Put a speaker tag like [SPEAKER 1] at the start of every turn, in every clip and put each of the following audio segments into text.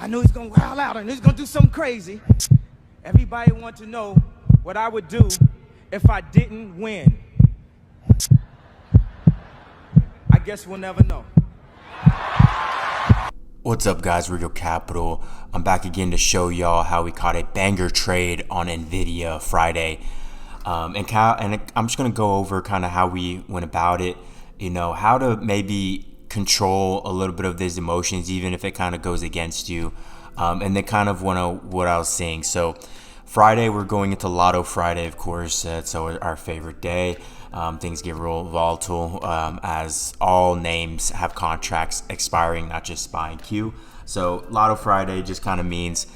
[SPEAKER 1] I knew he's gonna wild out and he's gonna do something crazy. Everybody want to know what I would do if I didn't win. I guess we'll never know.
[SPEAKER 2] What's up, guys? RicoCap. I'm back again to show y'all how we caught a banger trade on NVDA Friday. And I'm just gonna go over kind of how we went about it. How to maybe control a little bit of these emotions, even if it kind of goes against you. And then kind of what I was saying. So Friday, we're going into Lotto Friday, of course. It's our favorite day. Things get real volatile as all names have contracts expiring, not just SPY and Q. So Lotto Friday just kind of means,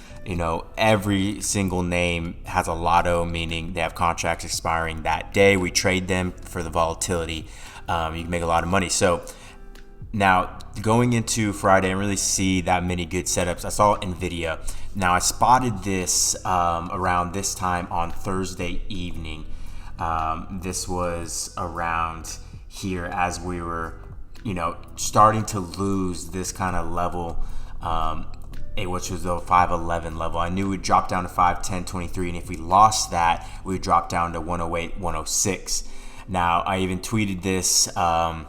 [SPEAKER 2] every single name has a lotto, meaning they have contracts expiring that day. We trade them for the volatility. You can make a lot of money. So now going into Friday, I didn't really see that many good setups. I saw NVIDIA. Now I spotted this around this time on Thursday evening. This was around here as we were, starting to lose this kind of level, which was the 511 level. I knew we'd drop down to 510, 23, and if we lost that, we'd drop down to 108, 106. Now, I even tweeted this, on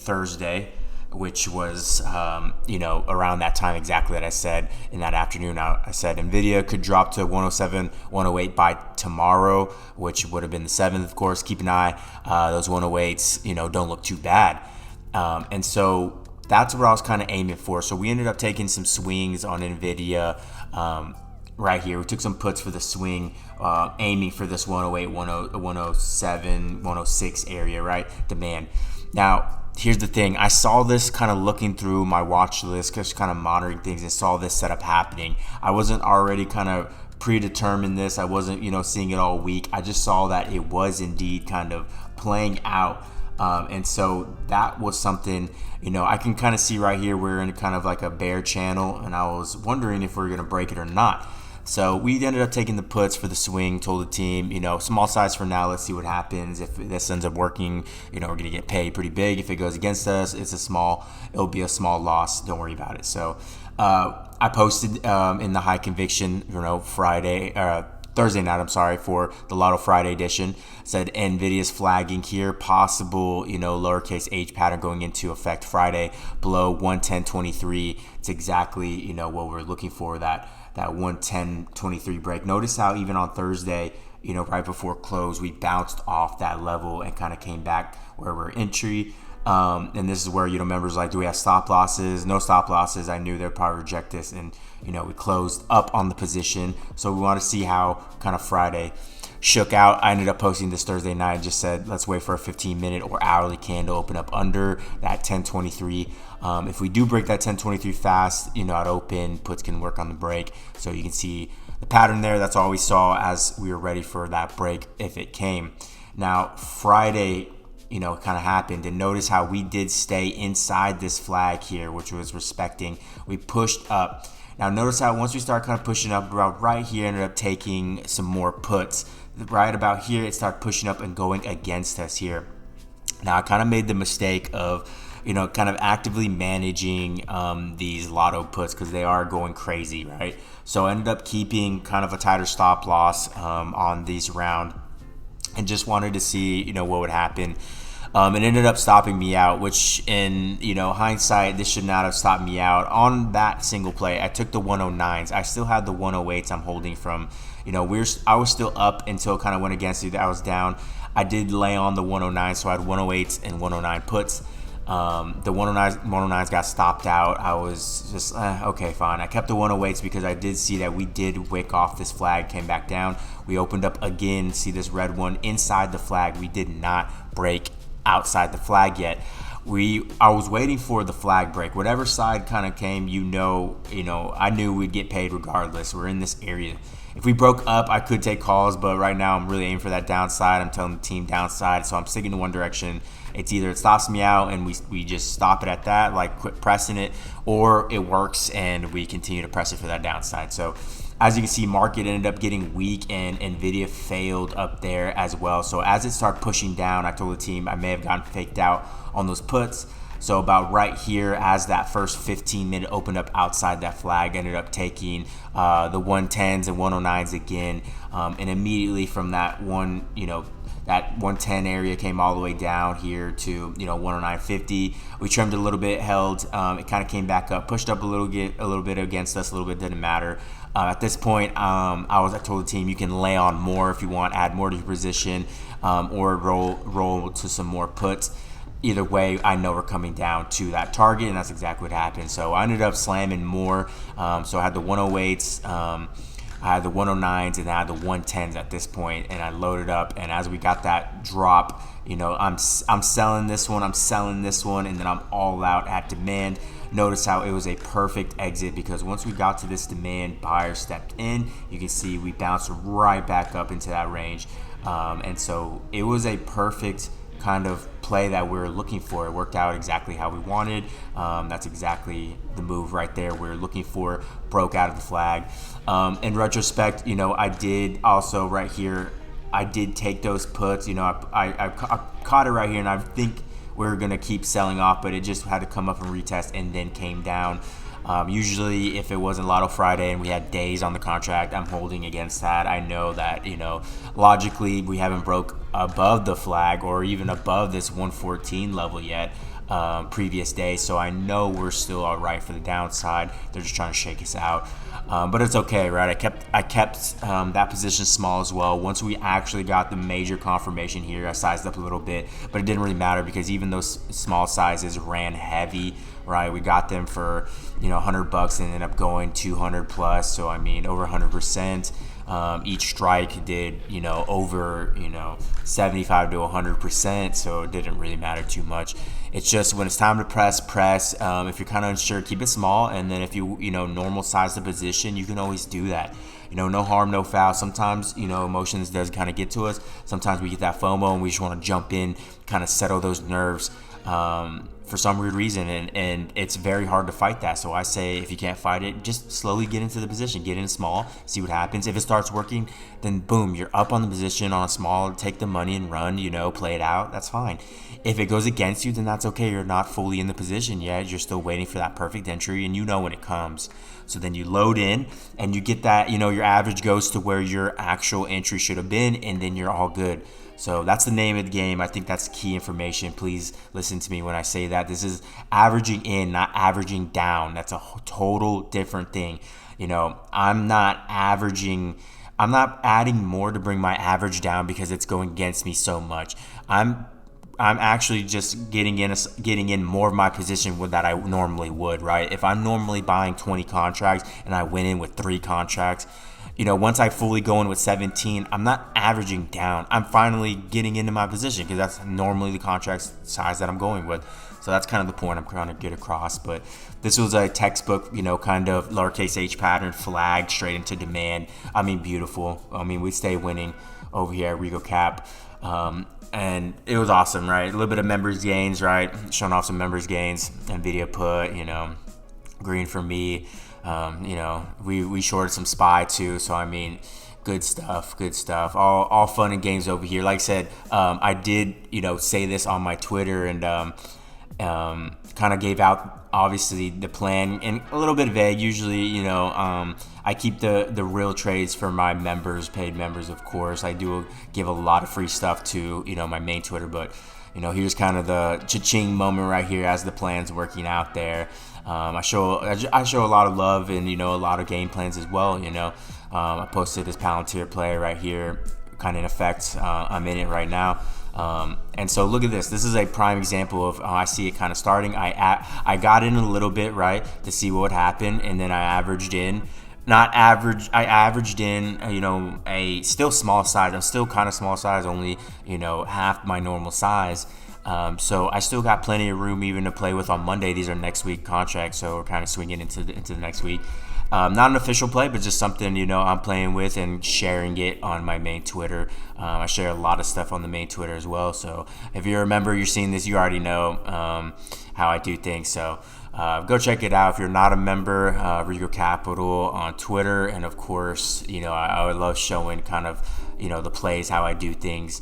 [SPEAKER 2] Thursday, which was, around that time exactly that I said in that afternoon. I said NVIDIA could drop to 107, 108 by tomorrow, which would have been the 7th, of course. Keep an eye. Those 108s, don't look too bad. And so that's what I was kind of aiming for. So we ended up taking some swings on NVIDIA right here. We took some puts for the swing, aiming for this 108, 107, 106 area, right? Demand. Now, here's the thing. I saw this kind of looking through my watch list, just kind of monitoring things, and saw this setup happening. I wasn't already kind of predetermined this. I wasn't, seeing it all week. I just saw that it was indeed kind of playing out. And so that was something, I can kind of see right here we're in kind of like a bear channel, and I was wondering if we were going to break it or not. So we ended up taking the puts for the swing, told the team, small size for now. Let's see what happens. If this ends up working, we're going to get paid pretty big. If it goes against us, it'll be a small loss. Don't worry about it. So I posted in the high conviction, Thursday night, for the Lotto Friday edition, said NVIDIA's flagging here, possible, lowercase h pattern going into effect Friday below 110.23. It's exactly, what we're looking for, that 110.23 break. Notice how even on Thursday, right before close, we bounced off that level and kind of came back where we're entry. And this is where, members like, do we have stop losses? No stop losses. I knew they'd probably reject this. And, we closed up on the position. So we want to see how kind of Friday shook out. I ended up posting this Thursday night and just said, let's wait for a 15-minute or hourly candle open up under that 1023. If we do break that 1023 fast, at open, puts can work on the break. So you can see the pattern there. That's all we saw as we were ready for that break if it came. Now, Friday, kind of happened, and notice how we did stay inside this flag here, which was respecting. We pushed up. Now notice how once we start kind of pushing up, about right here, ended up taking some more puts. Right about here, it started pushing up and going against us here. Now I kind of made the mistake of, kind of actively managing these lotto puts because they are going crazy, right? So I ended up keeping kind of a tighter stop loss on these round, and just wanted to see, what would happen. It ended up stopping me out, which in, hindsight, this should not have stopped me out. On that single play, I took the 109s. I still had the 108s I'm holding from, I was still up until kind of went against it. I was down. I did lay on the 109s, so I had 108s and 109 puts. The 109s got stopped out. I was just, okay, fine. I kept the 108s because I did see that we did wick off this flag, came back down. We opened up again, see this red one inside the flag. We did not break outside the flag yet. I was waiting for the flag break. Whatever side kind of came, I knew we'd get paid regardless. We're in this area. If we broke up, I could take calls, but right now I'm really aiming for that downside. I'm telling the team downside, so I'm sticking to one direction. It's either it stops me out and we just stop it at that, like quit pressing it, or it works and we continue to press it for that downside. So as you can see, market ended up getting weak and NVIDIA failed up there as well. So as it started pushing down, I told the team I may have gotten faked out on those puts. So about right here, as that first 15 minute opened up outside that flag, ended up taking the 110s and 109s again, and immediately from that that 110 area came all the way down here to 109.50. We trimmed a little bit, held. It kind of came back up, pushed up a little bit against us. A little bit didn't matter. At this point, I told the team you can lay on more if you want, add more to your position, or roll to some more puts. Either way, I know we're coming down to that target, and that's exactly what happened. So I ended up slamming more. So I had the 108s. I had the 109s and I had the 110s at this point, and I loaded up. And as we got that drop, I'm selling this one, I'm selling this one, and then I'm all out at demand. Notice how it was a perfect exit, because once we got to this demand, buyer stepped in. You can see we bounced right back up into that range, and so it was a perfect kind of play that we were looking for. It worked out exactly how we wanted. That's exactly the move right there we were looking for. Broke out of the flag. In retrospect, I did also right here, I did take those puts. I caught it right here, and I think we were going to keep selling off, but it just had to come up and retest and then came down. Usually if it wasn't Lotto Friday and we had days on the contract, I'm holding against that. I know that, logically we haven't broke above the flag or even above this 114 level yet, previous day. So I know we're still all right for the downside. They're just trying to shake us out. But it's okay, right? I kept that position small as well. Once we actually got the major confirmation here, I sized up a little bit, but it didn't really matter because even those small sizes ran heavy, right? We got them for $100 and ended up going 200 plus. So I mean, over 100%. Each strike did over 75 to 100%. So it didn't really matter too much. It's just when it's time to press. If you're kind of unsure, keep it small, and then if you normal size the position, you can always do that. No harm, no foul. Sometimes emotions does kind of get to us. Sometimes we get that FOMO and we just want to jump in, kind of settle those nerves. For some weird reason, and it's very hard to fight that. So I say, if you can't fight it, just slowly get into the position, get in small, see what happens. If it starts working, then boom, you're up on the position on a small, take the money and run, play it out. That's fine. If it goes against you, then that's okay. You're not fully in the position yet. You're still waiting for that perfect entry, and when it comes. So then you load in and you get that, your average goes to where your actual entry should have been, and then you're all good. So that's the name of the game. I think that's key information. Please listen to me when I say that. This is averaging in, not averaging down. That's a total different thing. I'm not adding more to bring my average down because it's going against me so much. I'm actually just getting in more of my position that I normally would, right? If I'm normally buying 20 contracts and I went in with 3 contracts, once I fully go in with 17, I'm not averaging down. I'm finally getting into my position because that's normally the contract size that I'm going with. So that's kind of the point I'm trying to get across. But this was a textbook, kind of lowercase h pattern, flag straight into demand. I mean, beautiful. I mean, we stay winning over here at RicoCap. And it was awesome, right? A little bit of members gains, right? Showing off some members gains. NVDA put, green for me. We shorted some SPY too. So I mean, good stuff. All fun and games over here. Like I said, I did, say this on my Twitter and kind of gave out obviously the plan and a little bit vague. Usually, I keep the real trades for my members, paid members, of course. I do give a lot of free stuff to, my main Twitter, but here's kind of the cha-ching moment right here as the plan's working out there. I show a lot of love and, a lot of game plans as well. I posted this Palantir play right here, kind of in effect. I'm in it right now. And so look at this. This is a prime example of how I see it kind of starting. I got in a little bit, right, to see what would happen, and then I averaged in. I averaged in, a still small size. I'm still kind of small size, only, half my normal size. So I still got plenty of room even to play with on Monday. These are next week contracts, so we're kind of swinging into the next week. Not an official play, but just something, I'm playing with and sharing it on my main Twitter. I share a lot of stuff on the main Twitter as well. So if you're a member, you're seeing this, you already know how I do things. So go check it out. If you're not a member, Rico Capital on Twitter. And of course, I would love showing kind of, the plays, how I do things.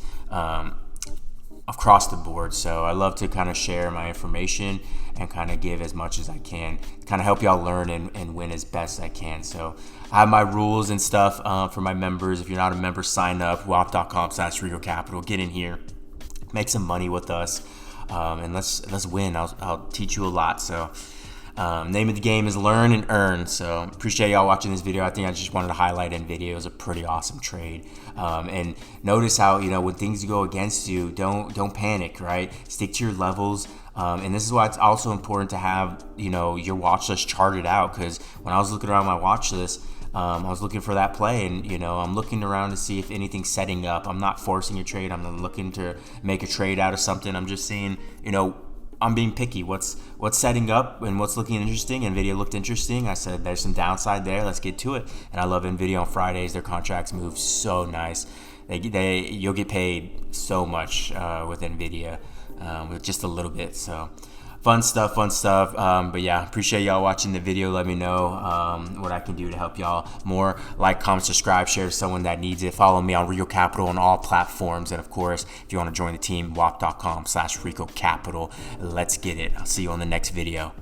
[SPEAKER 2] across the board. So I love to kind of share my information and kind of give as much as I can, kind of help y'all learn and win as best I can. So I have my rules and stuff for my members. If you're not a member, sign up, wap.com/RicoCapital. Get in here, make some money with us, and let's win. I'll teach you a lot. So name of the game is learn and earn. So appreciate y'all watching this video. I think I just wanted to highlight NVDA. It was a pretty awesome trade. And notice how, when things go against you, don't panic, right? Stick to your levels. And this is why it's also important to have, your watch list charted out. Because when I was looking around my watch list, I was looking for that play, and I'm looking around to see if anything's setting up. I'm not forcing a trade. I'm not looking to make a trade out of something. I'm just seeing, I'm being picky. What's setting up and what's looking interesting. NVIDIA looked interesting. I said there's some downside there. Let's get to it. And I love NVIDIA on Fridays. Their contracts move so nice. You'll get paid so much with NVIDIA with just a little bit. So fun stuff. But yeah, appreciate y'all watching the video. Let me know what I can do to help y'all more. Like, comment, subscribe, share to someone that needs it. Follow me on RicoCapital on all platforms. And of course, if you want to join the team, wap.com/RicoCapital. Let's get it. I'll see you on the next video.